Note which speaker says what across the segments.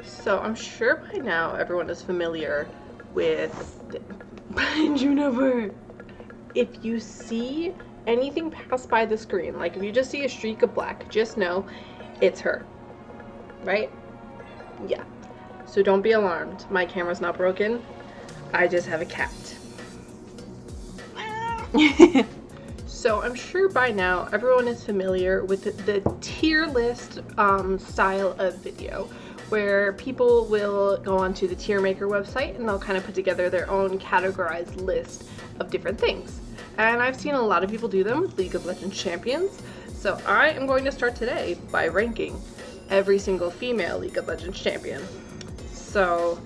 Speaker 1: So I'm sure by now everyone is familiar with Juniper. If you see anything pass by the screen, like if you just see a streak of black, just know it's her, right? Yeah. So don't be alarmed. My camera's not broken. I just have a cat. So I'm sure by now everyone is familiar with the tier list style of video, where people will go onto the tier maker website and they'll kind of put together their own categorized list of different things. And I've seen a lot of people do them with League of Legends champions. So I am going to start today by ranking every single female League of Legends champion. So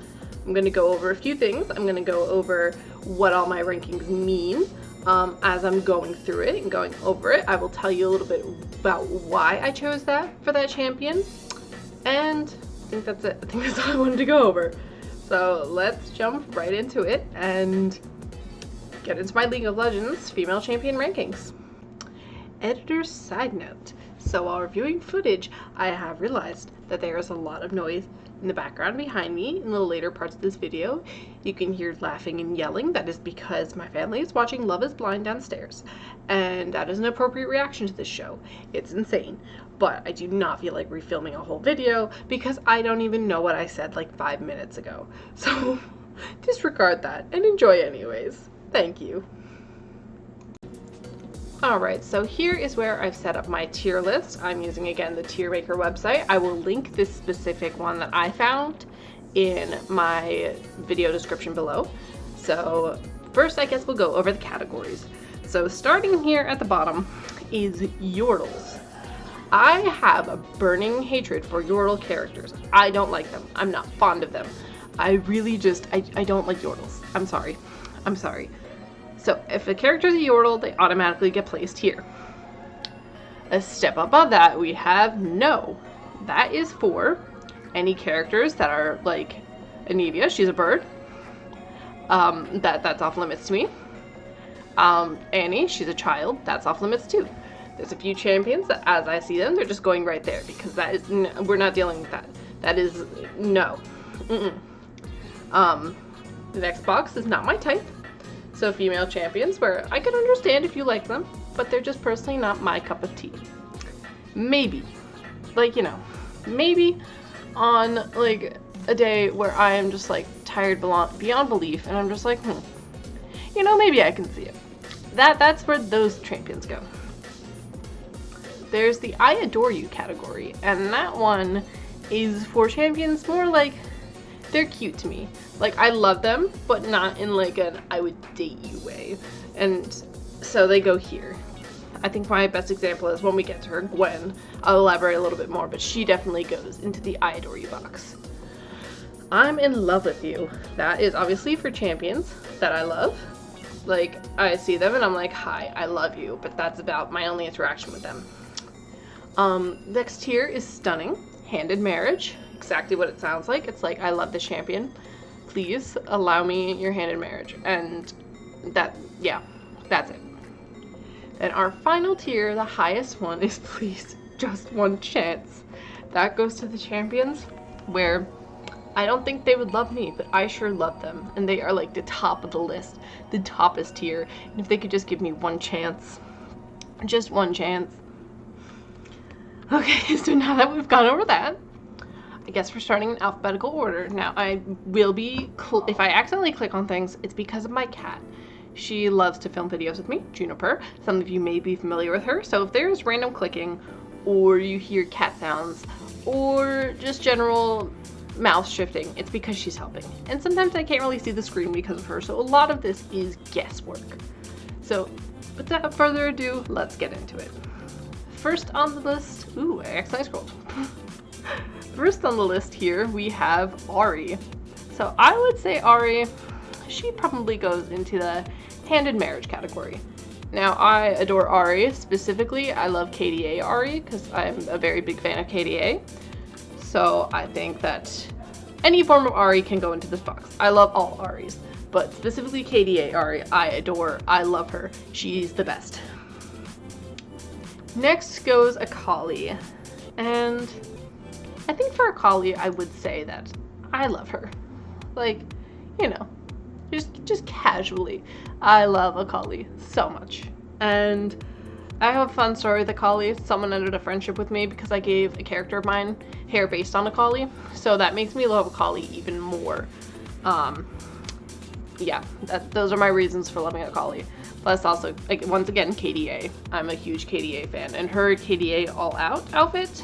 Speaker 1: I'm going to go over a few things. I'm going to go over what all my rankings mean. As I'm going through it and going over it, I will tell you a little bit about why I chose that for that champion. And I think that's it. I think that's all I wanted to go over. So let's jump right into it and get into my League of Legends female champion rankings. Editor's side note. So while reviewing footage, I have realized that there is a lot of noise in the background behind me in the later parts of this video. You can hear laughing and yelling. That is because my family is watching Love is Blind downstairs, and that is an appropriate reaction to this show. It's insane, but I do not feel like refilming a whole video because I don't even know what I said like 5 minutes ago. So disregard that and enjoy anyways. Thank you. Alright, so here is where I've set up my tier list. I'm using, again, the tier maker website. I will link this specific one that I found in my video description below. So first, I guess we'll go over the categories. So starting here at the bottom is Yordles. I have a burning hatred for Yordle characters. I don't like them. I'm not fond of them. I really just, I don't like Yordles. I'm sorry. I'm sorry. So if a character is a Yordle, they automatically get placed here. A step above that, we have No. That is for any characters that are like Anivia, she's a bird. That's off limits to me. Annie, she's a child, that's off limits too. There's a few champions that, as I see them, they're just going right there because that is, we're not dealing with that. That is no. The next box is not my type. So female champions, where I can understand if you like them, but they're just personally not my cup of tea. Maybe, like, you know, maybe on like a day where I am just like tired beyond belief, and I'm just like, you know, maybe I can see it. That's where those champions go. There's the I adore you category, and that one is for champions more like they're cute to me. Like, I love them, but not in like an I would date you way. And so they go here. I think my best example is when we get to her, Gwen. I'll elaborate a little bit more, but she definitely goes into the I adore you box. I'm in love with you. That is obviously for champions that I love. Like, I see them and I'm like, hi, I love you, but that's about my only interaction with them. Next here is Stunning, Hand in Marriage. Exactly what it sounds like. It's like, I love this champion. Please allow me your hand in marriage. And that, yeah, that's it. And our final tier, the highest one, is Please Just One Chance. That goes to the champions where I don't think they would love me, but I sure love them. And they are like the top of the list, the toppest tier. And if they could just give me one chance, just one chance. Okay, so now that we've gone over that, I guess we're starting in alphabetical order. Now, I will be, if I accidentally click on things, it's because of my cat. She loves to film videos with me, Juniper. Some of you may be familiar with her, so if there's random clicking, or you hear cat sounds, or just general mouse shifting, it's because she's helping. And sometimes I can't really see the screen because of her, so a lot of this is guesswork. So, without further ado, let's get into it. First on the list, ooh, I accidentally scrolled. First on the list here, we have Ahri. So I would say Ahri, she probably goes into the hand in marriage category. Now, I adore Ahri. Specifically, I love KDA Ahri because I'm a very big fan of KDA. So I think that any form of Ahri can go into this box. I love all Ahris, but specifically KDA Ahri, I adore, I love her. She's the best. Next goes Akali, and I think for Akali, I would say that I love her. Like, you know, just casually. I love Akali so much. And I have a fun story with Akali. Someone ended a friendship with me because I gave a character of mine hair based on Akali. So that makes me love Akali even more. Yeah, those are my reasons for loving Akali. Plus also, like, once again, KDA. I'm a huge KDA fan. And her KDA All Out outfit,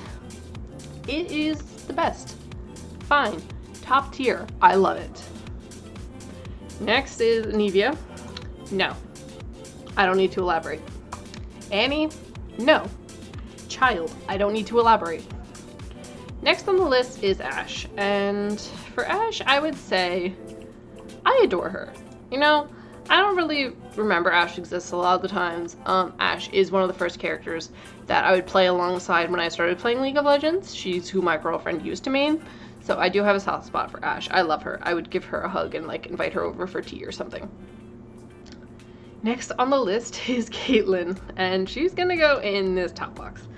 Speaker 1: it is the best. Fine. Top tier. I love it. Next is Nivea. No. I don't need to elaborate. Annie? No. Child. I don't need to elaborate. Next on the list is Ashe. And for Ashe, I would say I adore her. You know, I don't really remember Ashe exists a lot of the times. Ashe is one of the first characters that I would play alongside when I started playing League of Legends. She's who my girlfriend used to main. So I do have a soft spot for Ashe. I love her. I would give her a hug and like invite her over for tea or something. Next on the list is Caitlyn, and she's gonna go in this top box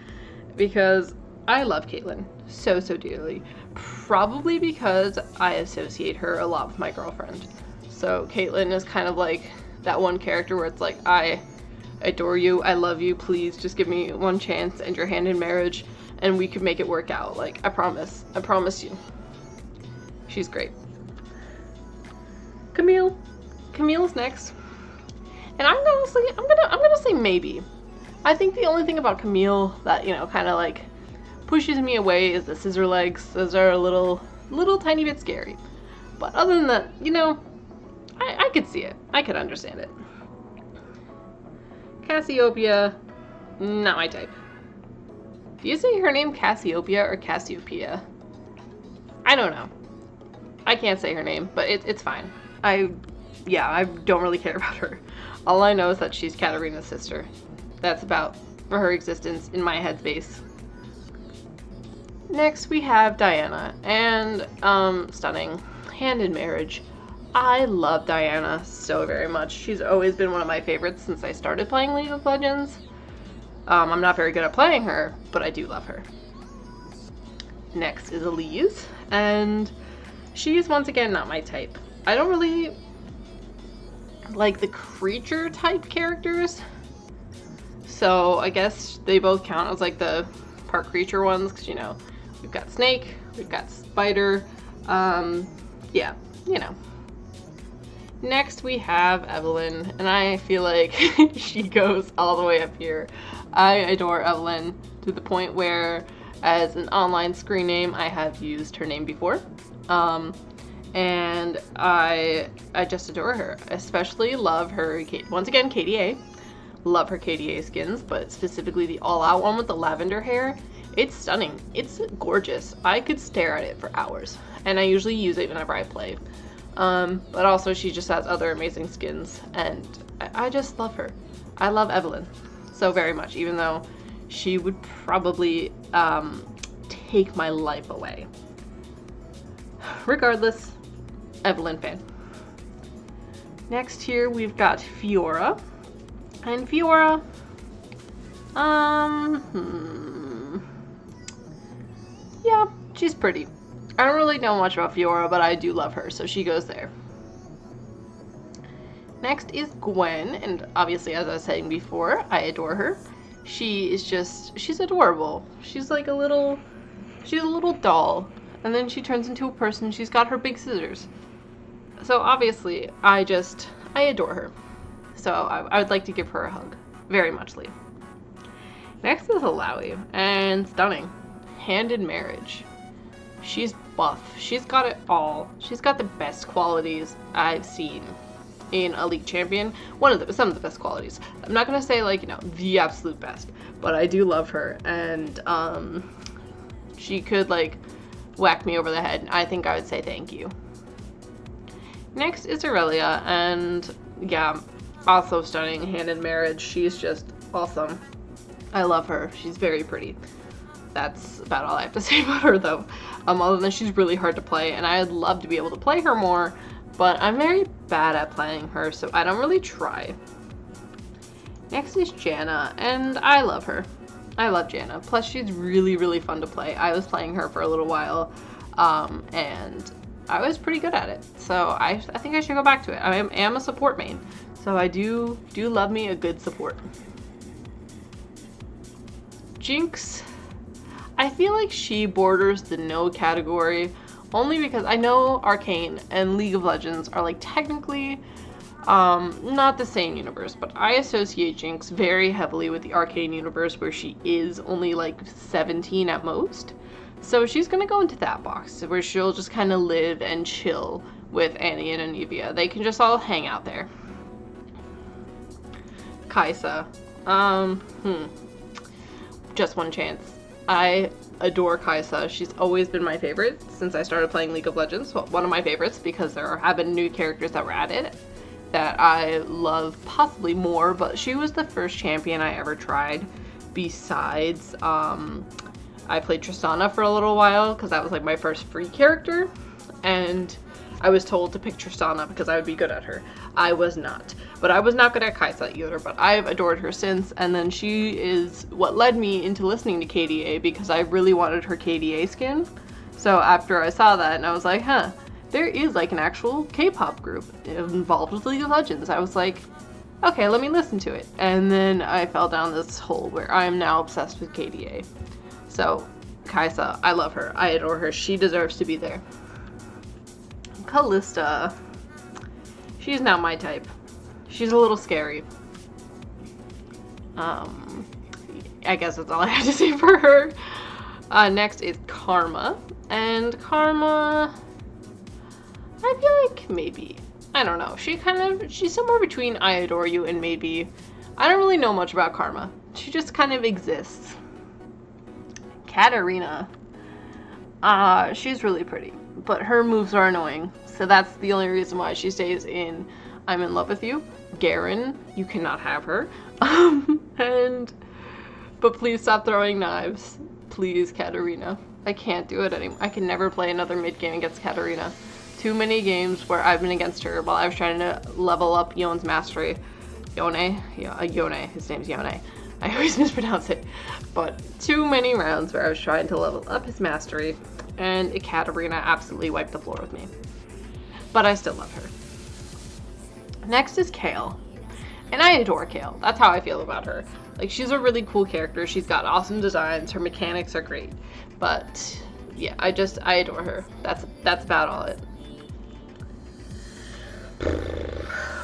Speaker 1: because I love Caitlyn so dearly. Probably because I associate her a lot with my girlfriend. So Caitlyn is kind of like that one character where it's like, I adore you, I love you, please just give me one chance and your hand in marriage and we could make it work out. Like, I promise you. She's great. Camille's next. And I'm gonna say maybe. I think the only thing about Camille that, you know, kind of like pushes me away is the scissor legs. Those are a little tiny bit scary. But other than that, you know, I could see it. I could understand it. Cassiopeia, not my type. Do you say her name Cassiopeia or Cassiopeia? I don't know. I can't say her name, but it's fine. I don't really care about her. All I know is that she's Katarina's sister. That's about for her existence in my headspace. Next we have Diana, and stunning. Hand in marriage. I love Diana so very much. She's always been one of my favorites since I started playing League of Legends. I'm not very good at playing her, but I do love her. Next is Elise, and she's once again not my type. I don't really like the creature type characters, so I guess they both count as like the part creature ones, because, you know, we've got snake, we've got spider, yeah, you know. Next we have Evelyn, and I feel like she goes all the way up here. I adore Evelyn to the point where as an online screen name I have used her name before. And I just adore her. Especially love her, once again, KDA. Love her KDA skins, but specifically the all-out one with the lavender hair. It's stunning. It's gorgeous. I could stare at it for hours, and I usually use it whenever I play. But also she just has other amazing skins, and I just love her. I love Evelyn so very much, even though she would probably take my life away. Regardless, Evelyn fan. Next here we've got Fiora, and Fiora, yeah, she's pretty. I don't really know much about Fiora, but I do love her, so she goes there. Next is Gwen, and obviously, as I was saying before, I adore her. She's adorable. She's like she's a little doll, and then she turns into a person. She's got her big scissors. So obviously, I adore her. So I would like to give her a hug, very muchly. Next is Alawi, and stunning. Hand in marriage. She's buff. She's got it all. She's got the best qualities I've seen in a League champion. Some of the best qualities. I'm not gonna say like, you know, the absolute best, but I do love her, and she could like whack me over the head. I think I would say thank you. Next is Aurelia, and yeah, also stunning. Hand in marriage. She's just awesome. I love her. She's very pretty. That's about all I have to say about her, though. Other than she's really hard to play, and I'd love to be able to play her more, but I'm very bad at playing her, so I don't really try. Next is Janna, and I love her. I love Janna. Plus, she's really, really fun to play. I was playing her for a little while, and I was pretty good at it. So I think I should go back to it. I am a support main, so I do love me a good support. Jinx, I feel like she borders the no category, only because I know Arcane and League of Legends are like technically not the same universe, but I associate Jinx very heavily with the Arcane universe, where she is only like 17 at most. So she's gonna go into that box where she'll just kind of live and chill with Annie and Anivia. They can just all hang out there. Kai'Sa, just one chance. I adore Kai'Sa. She's always been my favorite since I started playing League of Legends. Well, one of my favorites, because there have been new characters that were added that I love possibly more, but she was the first champion I ever tried. Besides, I played Tristana for a little while because that was like my first free character, and I was told to pick Tristana because I would be good at her. I was not. But I was not good at Kai'Sa either, but I've adored her since, and then she is what led me into listening to KDA, because I really wanted her KDA skin. So after I saw that, and I was like, huh, there is like an actual K-pop group involved with League of Legends. I was like, okay, let me listen to it. And then I fell down this hole where I am now obsessed with KDA. So Kai'Sa, I love her. I adore her. She deserves to be there. Kalista, she's not my type. She's a little scary. I guess that's all I have to say for her. Next is Karma. And Karma, I feel like maybe. I don't know. She's somewhere between I adore you and maybe. I don't really know much about Karma. She just kind of exists. Katarina. She's really pretty, but her moves are annoying. So that's the only reason why she stays in I'm in love with you. Garen, you cannot have her. But please stop throwing knives. Please, Katarina. I can't do it anymore. I can never play another mid game against Katarina. Too many games where I've been against her while I was trying to level up Yone's mastery. Yone? Yeah, Yone. His name's Yone. I always mispronounce it. But too many rounds where I was trying to level up his mastery, and Katarina absolutely wiped the floor with me. But I still love her. Next is Kayle. And I adore Kayle. That's how I feel about her. Like, she's a really cool character. She's got awesome designs. Her mechanics are great. But yeah, I adore her. That's about all it.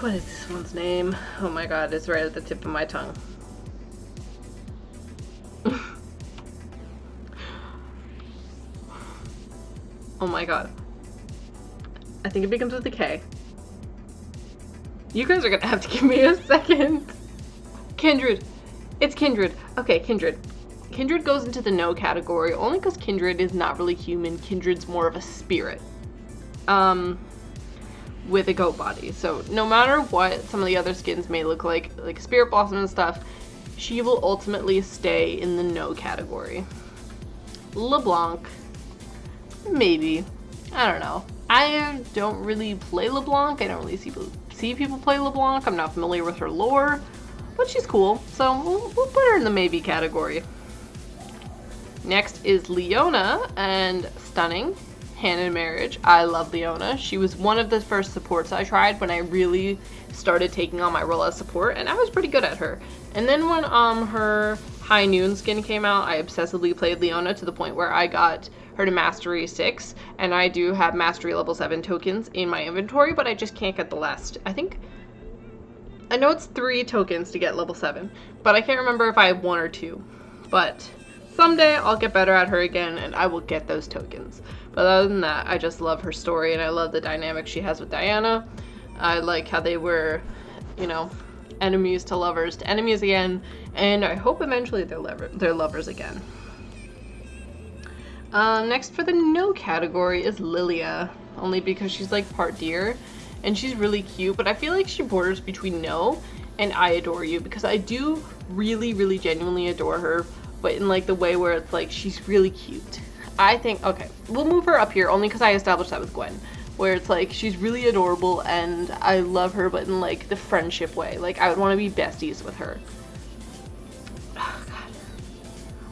Speaker 1: What is this one's name? Oh my god, it's right at the tip of my tongue. Oh my god. I think it begins with a K. You guys are gonna have to give me a second. Kindred. It's Kindred. Okay, Kindred. Kindred goes into the no category only because Kindred is not really human. Kindred's more of a spirit. With a goat body. So no matter what some of the other skins may look like Spirit Blossom and stuff, she will ultimately stay in the no category. LeBlanc. Maybe. I don't know. I don't really play LeBlanc. I don't really see people play LeBlanc. I'm not familiar with her lore, but she's cool. So we'll put her in the maybe category. Next is Leona, and stunning. Hand in Marriage. I love Leona. She was one of the first supports I tried when I really started taking on my role as support, and I was pretty good at her. And then when her High Noon skin came out, I obsessively played Leona to the point where I got her to Mastery 6, and I do have Mastery level 7 tokens in my inventory, but I just can't get the last. I know it's 3 tokens to get level 7, but I can't remember if I have 1 or 2. But someday I'll get better at her again, and I will get those tokens. But other than that, I just love her story, and I love the dynamic she has with Diana. I like how they were, enemies to lovers to enemies again, and I hope eventually they're lovers again. Next for the no category is Lilia, only because she's like part deer, and she's really cute, but I feel like she borders between no and I adore you, because I do really, really genuinely adore her, but in like the way where it's like she's really cute. I think, okay, we'll move her up here only because I established that with Gwen, where it's like she's really adorable and I love her, but in like the friendship way. Like I would want to be besties with her. Oh god.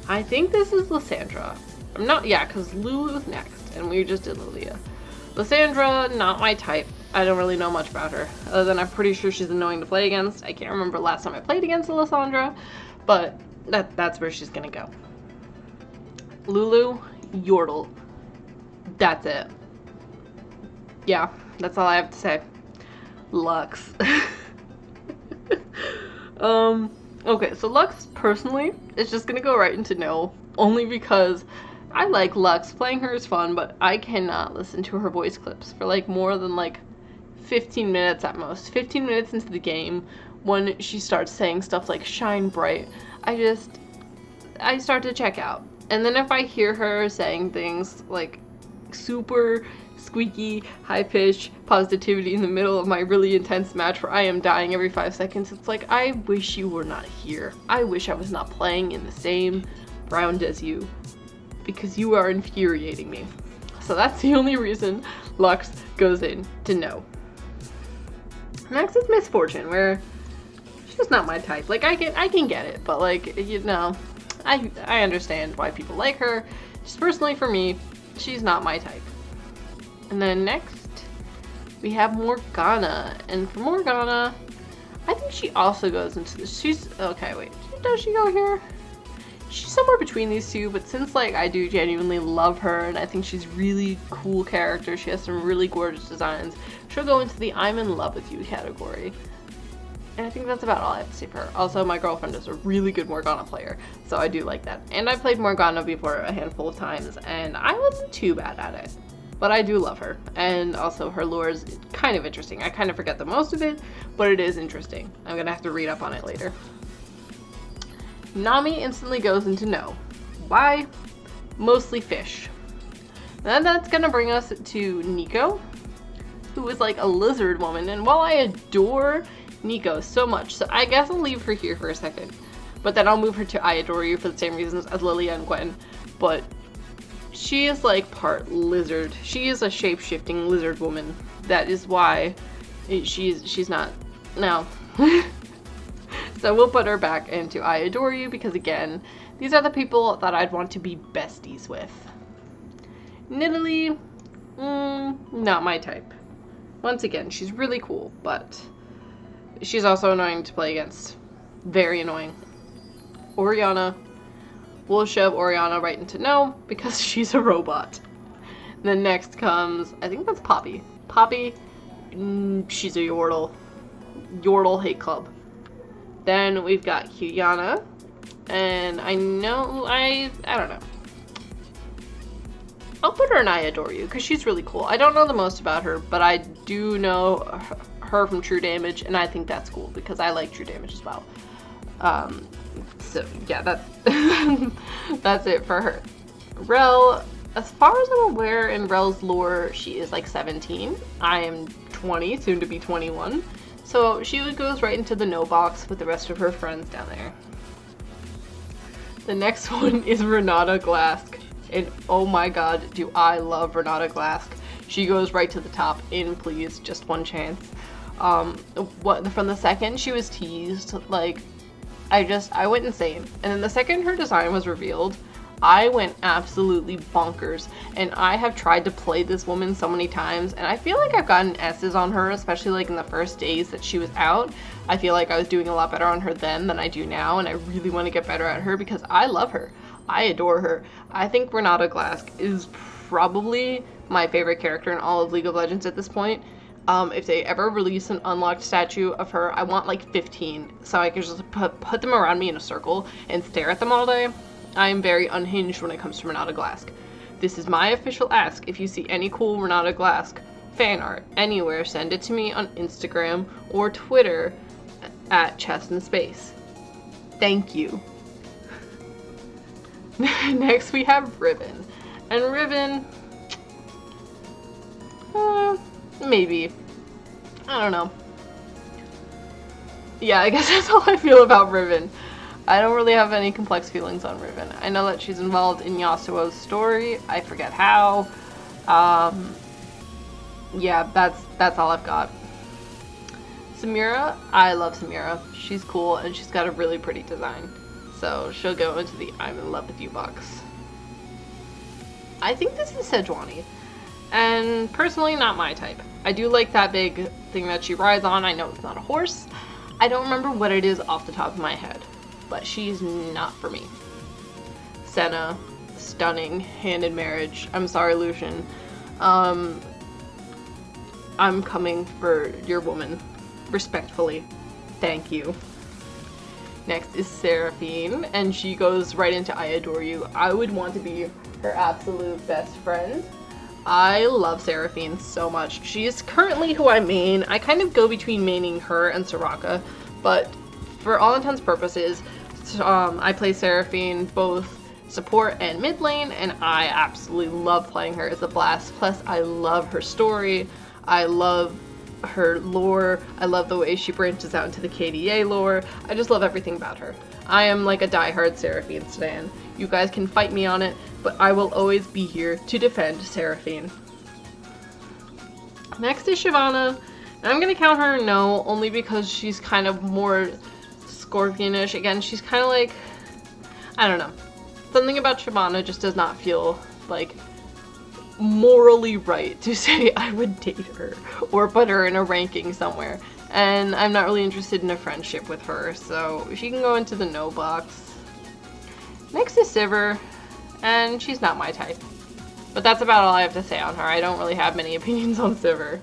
Speaker 1: I think this is Lysandra. I'm not, yeah, because Lulu's next, and we just did Lilia. Lysandra, not my type. I don't really know much about her, other than I'm pretty sure she's annoying to play against. I can't remember last time I played against Lysandra, but that's where she's gonna go. Lulu, Yordle. That's it. Yeah, that's all I have to say. Lux. Okay, so Lux, personally, is just gonna go right into no, only because I like Lux. Playing her is fun, but I cannot listen to her voice clips for like more than like 15 minutes at most. 15 minutes into the game, when she starts saying stuff like shine bright, I start to check out. And then if I hear her saying things like super squeaky, high-pitched positivity in the middle of my really intense match where I am dying every 5 seconds, it's like, I wish you were not here. I wish I was not playing in the same round as you, because you are infuriating me. So that's the only reason Lux goes in to no. Next is Misfortune, where she's just not my type. Like, I can get it, but like, you know, I understand why people like her. Just personally for me, she's not my type. And then next, we have Morgana. And for Morgana, I think she also goes into this. She's, okay, wait, does she go here? She's somewhere between these two, but since, like, I do genuinely love her, and I think she's really cool character, she has some really gorgeous designs, she'll go into the I'm in love with you category. And I think that's about all I have to say for her. Also, my girlfriend is a really good Morgana player, so I do like that. And I played Morgana before a handful of times, and I wasn't too bad at it. But I do love her, and also her lore is kind of interesting. I kind of forget the most of it, but it is interesting. I'm gonna have to read up on it later. Nami instantly goes into no. Why? Mostly fish. Then that's gonna bring us to Nico, who is like a lizard woman, and while I adore Nico so much, so I guess I'll leave her here for a second, but then I'll move her to I Adore You for the same reasons as Lilia and Gwen, but she is like part lizard. She is a shape-shifting lizard woman. That is why she's not, no. So we'll put her back into I Adore You because, again, these are the people that I'd want to be besties with. Nidalee, not my type. Once again, she's really cool, but she's also annoying to play against. Very annoying. Oriana, we'll shove Oriana right into no because she's a robot. And then next comes, I think that's Poppy. Poppy, she's a Yordle. Yordle hate club. Then we've got Hyuna, and I don't know. I'll put her in I Adore You because she's really cool. I don't know the most about her, but I do know her from True Damage, and I think that's cool because I like True Damage as well. So yeah, that's it for her. Rel, as far as I'm aware, in Rel's lore, she is like 17. I am 20, soon to be 21. So she goes right into the no box with the rest of her friends down there. The next one is Renata Glasc. And oh my god, do I love Renata Glasc. She goes right to the top in Please, Just One Chance. From the second she was teased, like, I went insane. And then the second her design was revealed, I went absolutely bonkers. And I have tried to play this woman so many times, and I feel like I've gotten S's on her, especially like in the first days that she was out. I feel like I was doing a lot better on her then than I do now, and I really want to get better at her because I love her. I adore her. I think Renata Glasc is probably my favorite character in all of League of Legends at this point. If they ever release an unlocked statue of her, I want like 15, so I can just put them around me in a circle and stare at them all day. I am very unhinged when it comes to Renata Glasc. This is my official ask. If you see any cool Renata Glasc fan art anywhere, send it to me on Instagram or Twitter at Chest in Space. Thank you. Next we have Riven. And Riven, maybe. I don't know. Yeah, I guess that's all I feel about Riven. I don't really have any complex feelings on Riven. I know that she's involved in Yasuo's story. I forget how. Yeah, that's all I've got. Samira, I love Samira. She's cool and she's got a really pretty design. So she'll go into the I'm in love with you box. I think this is Sejuani. And personally, not my type. I do like that big thing that she rides on. I know it's not a horse. I don't remember what it is off the top of my head. But she's not for me. Senna, stunning, hand in marriage. I'm sorry, Lucian. I'm coming for your woman. Respectfully. Thank you. Next is Seraphine, and she goes right into I adore you. I would want to be her absolute best friend. I love Seraphine so much. She is currently who I main. I kind of go between maining her and Soraka, but for all intents and purposes, I play Seraphine both support and mid lane, and I absolutely love playing her. It's a blast. Plus, I love her story. I love her lore. I love the way she branches out into the KDA lore. I just love everything about her. I am like a diehard Seraphine stan. You guys can fight me on it, but I will always be here to defend Seraphine. Next is Shyvana, and I'm gonna count her no, only because she's kind of more Scorpionish. Again, she's kind of like, I don't know. Something about Shyvana just does not feel like morally right to say I would date her or put her in a ranking somewhere, and I'm not really interested in a friendship with her, so she can go into the no box. Next is Sivir, and she's not my type, but that's about all I have to say on her. I don't really have many opinions on Sivir.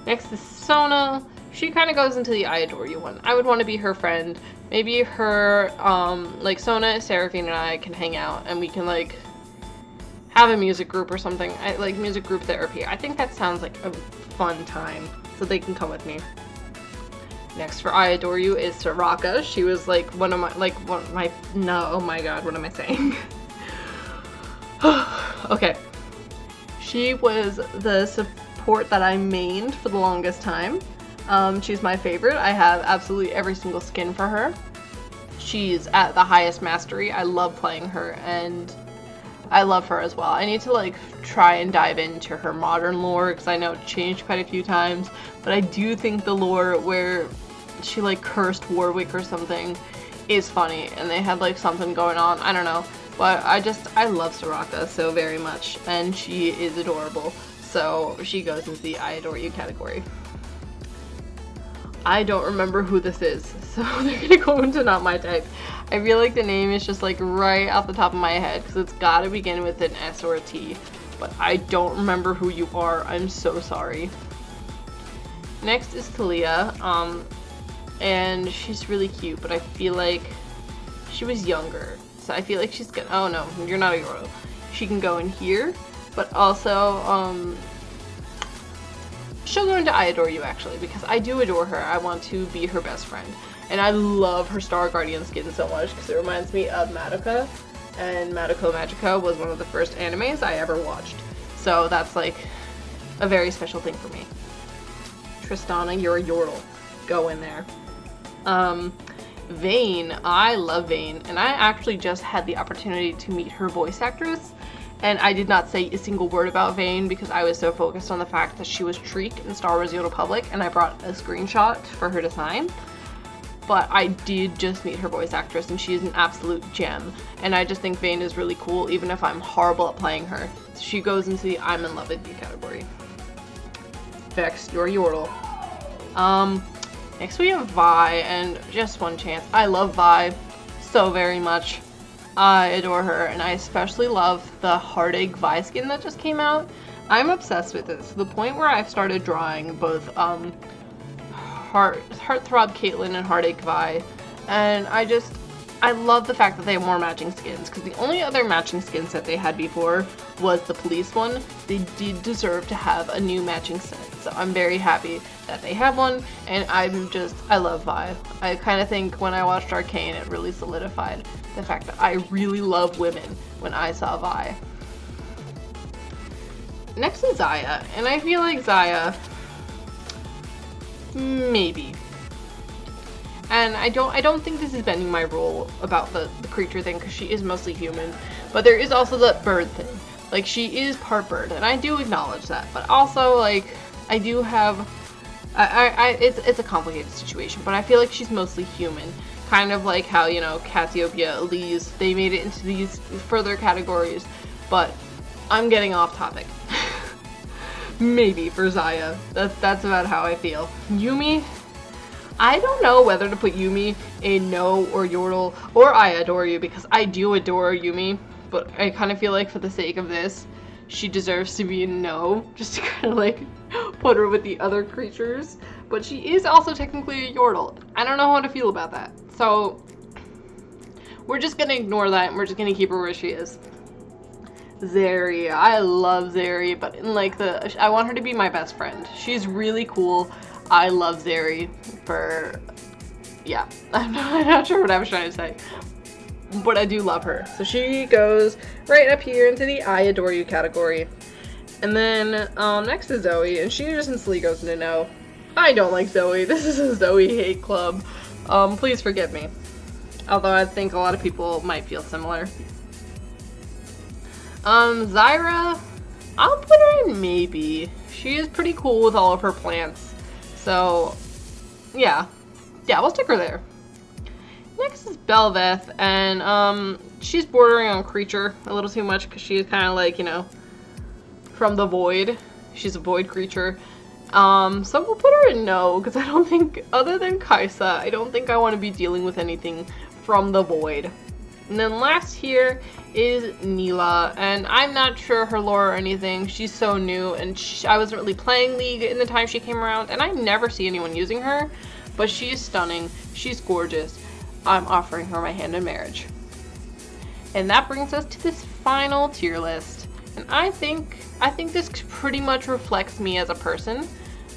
Speaker 1: Next is Sona. She kind of goes into the I adore you one. I would want to be her friend. Maybe her, like Sona, Seraphine, and I can hang out, and we can like have a music group or something. I like music group therapy. I think that sounds like a fun time, so they can come with me. Next for I adore you is Soraka. She was like oh my god, what am I saying? Okay. She was the support that I mained for the longest time. She's my favorite. I have absolutely every single skin for her. She's at the highest mastery. I love playing her, and I love her as well. I need to like try and dive into her modern lore because I know it changed quite a few times, but I do think the lore where she like cursed Warwick or something is funny, and they had like something going on. I don't know, but I love Soraka so very much, and she is adorable, so she goes into the I adore you category. I don't remember who this is, so they're gonna go into not my type. I feel like the name is just like right off the top of my head because it's gotta begin with an S or a T, but I don't remember who you are. I'm so sorry. Next is Taliyah, and she's really cute, but I feel like she was younger, so I feel like she's gonna, oh no, you're not a Yoro. She can go in here, but also, she'll go into I adore you actually, because I do adore her. I want to be her best friend. And I love her Star Guardian skin so much because it reminds me of Madoka, and Madoka Magica was one of the first animes I ever watched. So that's like a very special thing for me. Tristana, you're a Yordle. Go in there. Vayne, I love Vayne, and I actually just had the opportunity to meet her voice actress, and I did not say a single word about Vayne because I was so focused on the fact that she was Treek in Star Wars The Old Republic, and I brought a screenshot for her to sign. But I did just meet her voice actress, and she is an absolute gem, and I just think Vayne is really cool even if I'm horrible at playing her. She goes into the I'm in love with you category. Vex, you're Yordle. Next we have Vi, and just one chance. I love Vi so very much. I adore her, and I especially love the Heartache Vi skin that just came out. I'm obsessed with it to the point where I've started drawing both Heartthrob Caitlyn and Heartache Vi, and I love the fact that they have more matching skins, because the only other matching skins that they had before was the police one. They did deserve to have a new matching set, so I'm very happy that they have one, and I love Vi. I kind of think when I watched Arcane, it really solidified the fact that I really love women when I saw Vi. Next is Xayah, and I feel like Xayah, maybe. And I don't think this is bending my rule about the creature thing, because she is mostly human, but there is also the bird thing. Like, she is part bird, and I do acknowledge that, but also, like, I do have, it's a complicated situation, but I feel like she's mostly human, Kind of like how, you know, Cassiopeia, Elise, they made it into these further categories, but I'm getting off topic. Maybe for Zaya. That's about how I feel. Yumi, I don't know whether to put Yumi in No or Yordle or I Adore You, because I do adore Yumi, but I kind of feel like for the sake of this, she deserves to be in No, just to kind of like put her with the other creatures. But she is also technically a Yordle. I don't know how to feel about that. So we're just gonna ignore that and we're just gonna keep her where she is. Zeri, I love Zeri, but in like I want her to be my best friend. She's really cool. I love Zeri for, yeah, I'm not sure what I was trying to say, but I do love her. So she goes right up here into the I Adore You category. And then next is Zoe, and she just instantly goes into No. I don't like Zoe. This is a Zoe hate club. Please forgive me. Although I think a lot of people might feel similar. Zyra, I'll put her in maybe. She is pretty cool with all of her plants. So, yeah, we'll stick her there. Next is Belveth, and she's bordering on creature a little too much because she is kind of like, you know, from the void. She's a void creature. So we'll put her in No, because I don't think, other than Kaisa, I don't think I want to be dealing with anything from the void. And then last here is Neela, and I'm not sure her lore or anything. She's so new, and I wasn't really playing League in the time she came around, and I never see anyone using her, but she is stunning. She's gorgeous. I'm offering her my hand in marriage. And that brings us to this final tier list. And I think this pretty much reflects me as a person.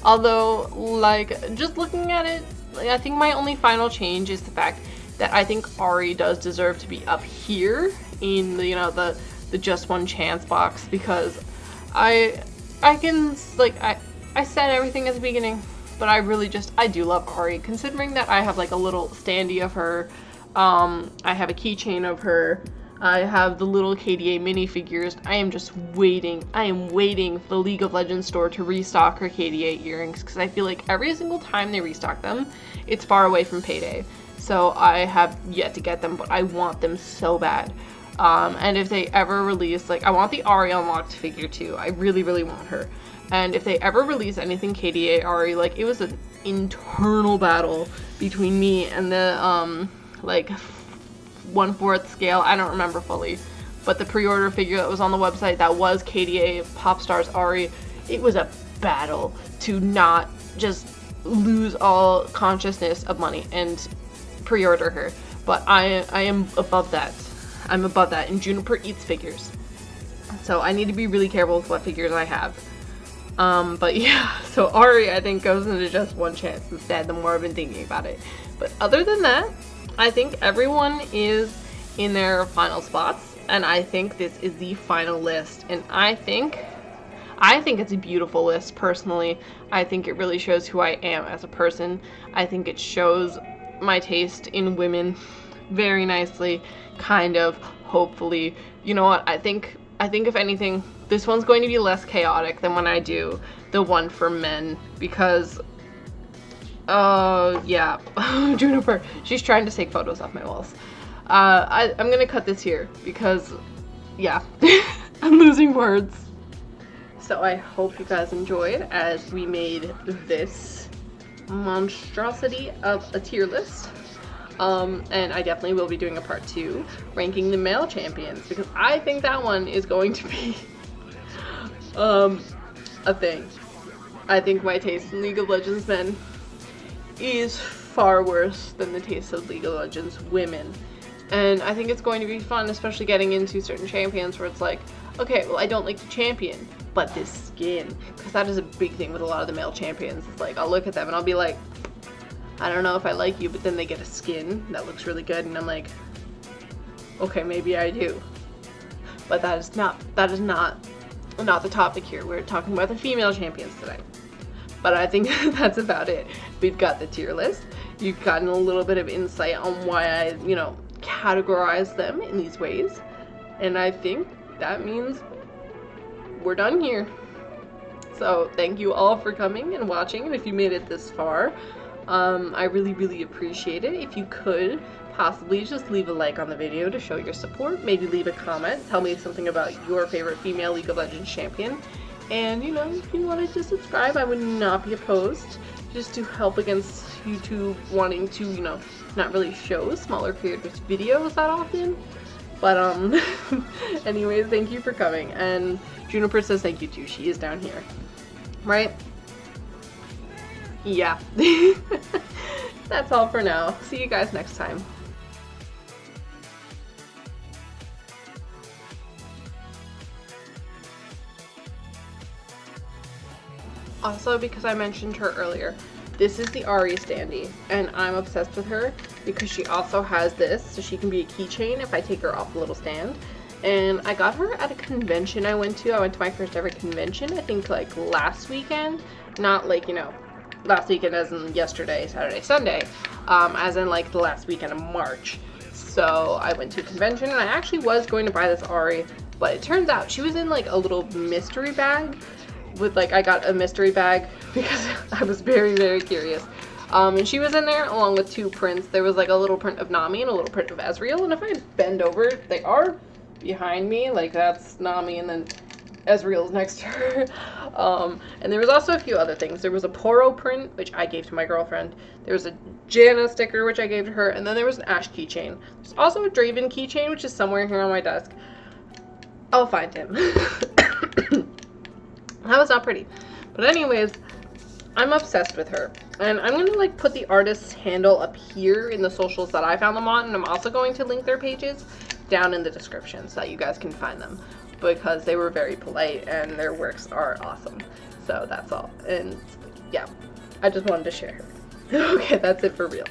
Speaker 1: Although, like, just looking at it, like, I think my only final change is the fact that I think Ahri does deserve to be up here in the, you know, the just one chance box, because I can, like, I said everything at the beginning, but I do love Ahri, considering that I have like a little standee of her, I have a keychain of her, I have the little KDA minifigures. I am just waiting. I am waiting for the League of Legends store to restock her KDA earrings, because I feel like every single time they restock them, it's far away from payday. So I have yet to get them, but I want them so bad. And if they ever release, like, I want the Ahri unlocked figure too. I really, really want her. And if they ever release anything KDA Ahri, like, it was an internal battle between me and the, like, 1/4 scale, I don't remember fully, but the pre-order figure that was on the website that was KDA Popstars Ahri, it was a battle to not just lose all consciousness of money and pre-order her. But I am above that. I'm above that, and Juniper eats figures, so I need to be really careful with what figures I have. But yeah, so Ahri I think goes into just one chance instead, the more I've been thinking about it. But other than that, I think everyone is in their final spots, and I think this is the final list, and I think it's a beautiful list personally. I think it really shows who I am as a person. I think it shows my taste in women very nicely, kind of, hopefully. You know what, I think if anything, this one's going to be less chaotic than when I do the one for men, because yeah, Juniper, she's trying to take photos off my walls. I'm gonna cut this here because, yeah, I'm losing words. So I hope you guys enjoyed as we made this monstrosity of a tier list. And I definitely will be doing a part 2 ranking the male champions, because I think that one is going to be a thing. I think my taste in League of Legends men is far worse than the taste of League of Legends women. And I think it's going to be fun, especially getting into certain champions where it's like, okay, well, I don't like the champion, but this skin. Because that is a big thing with a lot of the male champions. It's like, I'll look at them and I'll be like, I don't know if I like you, but then they get a skin that looks really good, and I'm like, okay, maybe I do. But that is not the topic here. We're talking about the female champions today. But I think that's about it. We've got the tier list. You've gotten a little bit of insight on why I, categorize them in these ways. And I think that means we're done here. So thank you all for coming and watching. And if you made it this far, I really, really appreciate it. If you could possibly just leave a like on the video to show your support, maybe leave a comment, tell me something about your favorite female League of Legends champion, and you know, if you wanted to subscribe, I would not be opposed, just to help against YouTube wanting to, you know, not really show smaller creators videos that often. But anyways, thank you for coming, and Juniper says thank you too. She is down here, right? Yeah. That's all for now. See you guys next time. Also, because I mentioned her earlier, this is the Ahri Standee, and I'm obsessed with her because she also has this, so she can be a keychain if I take her off the little stand. And I got her at a convention I went to. I went to my first ever convention, I think like last weekend. Not like, you know, last weekend as in yesterday, Saturday, Sunday, as in like the last weekend of March. So I went to a convention, and I actually was going to buy this Ahri, but it turns out she was in like a little mystery bag. With like, I got a mystery bag because I was very, very curious. And she was in there along with two prints. There was like a little print of Nami and a little print of Ezreal. And if I bend over, they are behind me. Like, that's Nami, and then Ezreal's next to her. And there was also a few other things. There was a Poro print, which I gave to my girlfriend. There was a Janna sticker, which I gave to her. And then there was an Ashe keychain. There's also a Draven keychain, which is somewhere here on my desk. I'll find him. That was not pretty. But anyways, I'm obsessed with her. And I'm going to like put the artist's handle up here in the socials that I found them on. And I'm also going to link their pages down in the description so that you guys can find them. Because they were very polite and their works are awesome. So that's all. And yeah, I just wanted to share. Okay, that's it for real.